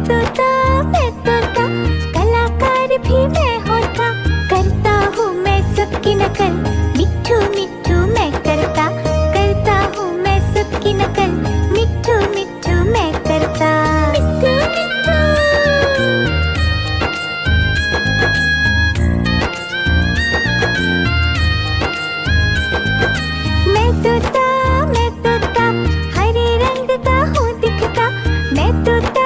मैं तोता, कलाकार भी मैं होता, करता हूँ मैं सबकी नकल, मिट्ठू मिट्ठू मैं करता, करता हूँ मैं सबकी नकल, मिट्ठू मिट्ठू मैं करता। मिट्ठू मिट्ठू। मैं तोता हरे रंग का हूँ दिखता, मैं तोता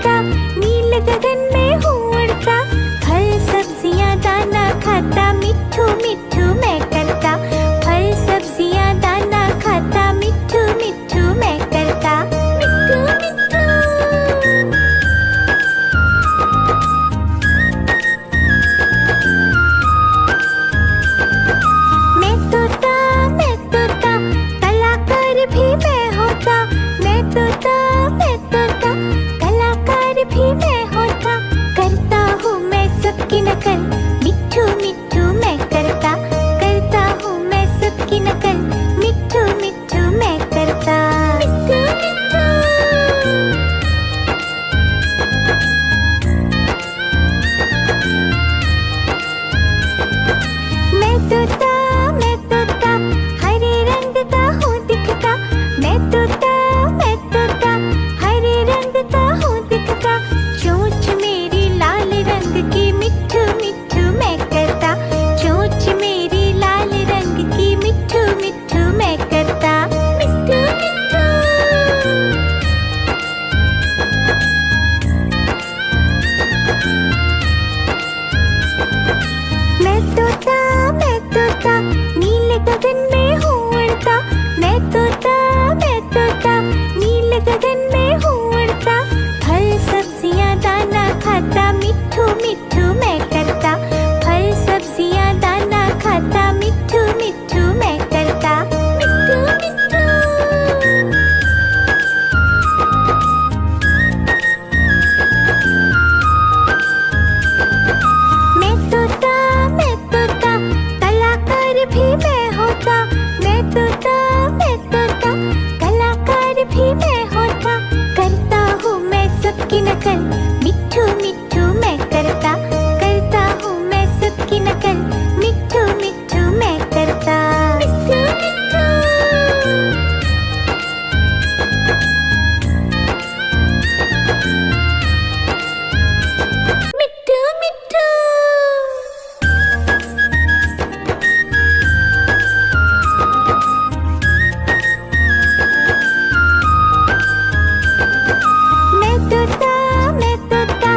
उड़ता, नील गगन में हूँ उड़ता, फल सब्जियाँ दाना खाता, मिट्ठू मिट्ठू मैं करता, फल सब्जियाँ दाना खाता, मिट्ठू मिट्ठू मैं करता, मिट्ठू मिट्ठू। मैं तोता, कलाकार भी मैं होता, मैं तोता, कलाकार भी मैं होता, करता हूँ मैं सबकी नकल, मिट्ठू मिट्ठू मैं करता, करता हूँ मैं सबकी नकल, मिट्ठू मिट्ठू मैं करता, मिट्ठू मिट्ठू। मैं तोता, हरे रंग का हूँ दिखता, मैं तोता, हरे रंग का हूँ दिखता, चोंच मेरी लाल रंग की, मिट्ठू मिट्ठू मैं करता, चोंच मेरी लाल रंग की, मिट्ठू मिट्ठू मैं करता, मिट्ठू मिट्ठू। मैं तोता, नील गगन में हूँ उड़ता, मैं तोता, नील गगन में हूँ उड़ता, फल सब्जियाँ दाना खाता, मिट्ठू मिट्ठू मैं करता, फल सब्जियाँ दाना खाता, मिट्ठू मिट्ठू मैं करता, मिट्ठू मिट्ठू। मैं तोता, कलाकार भी मैं होता, मैं तोता, कलाकार भी मैं होता, करता हूँ मैं सबकी नकल, मिट्ठू मिट्ठू मैं करता, करता हूँ मैं सबकी नकल, मिट्ठू मिट्ठू मैं करता, मिट्ठू मिट्ठू। मिट्ठू मिट्ठू। मैं तोता,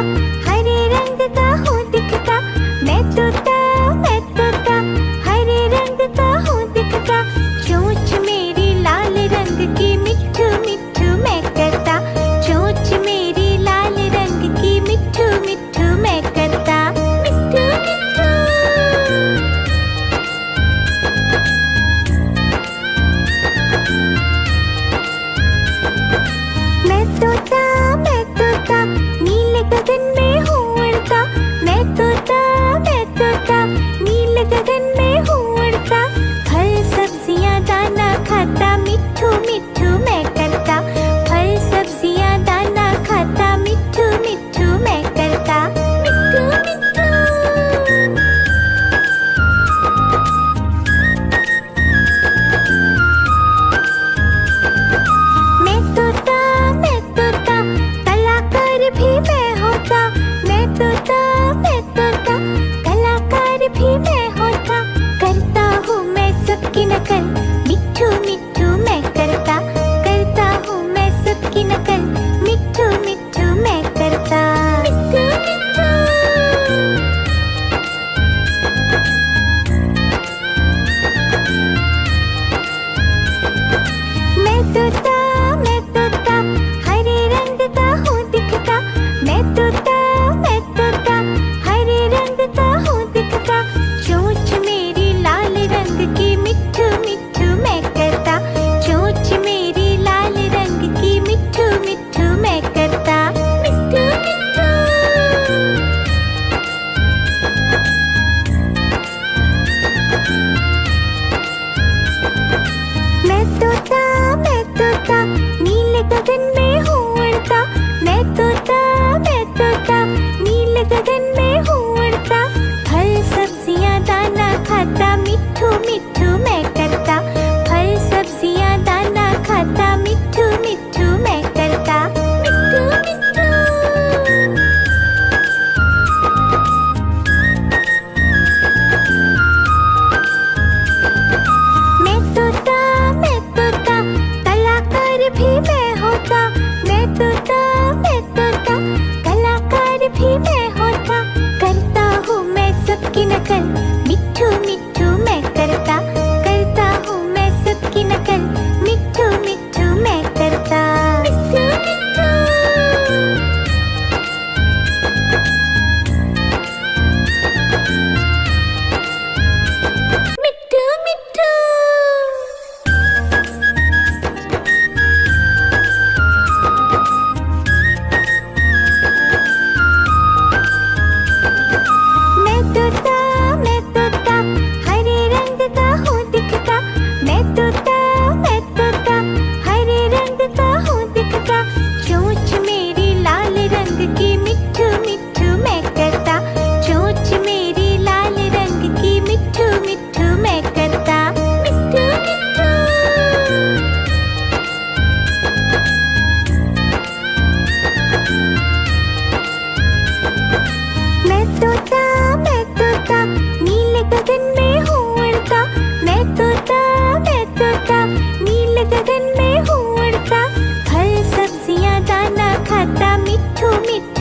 मिट्ठू मिट्ठू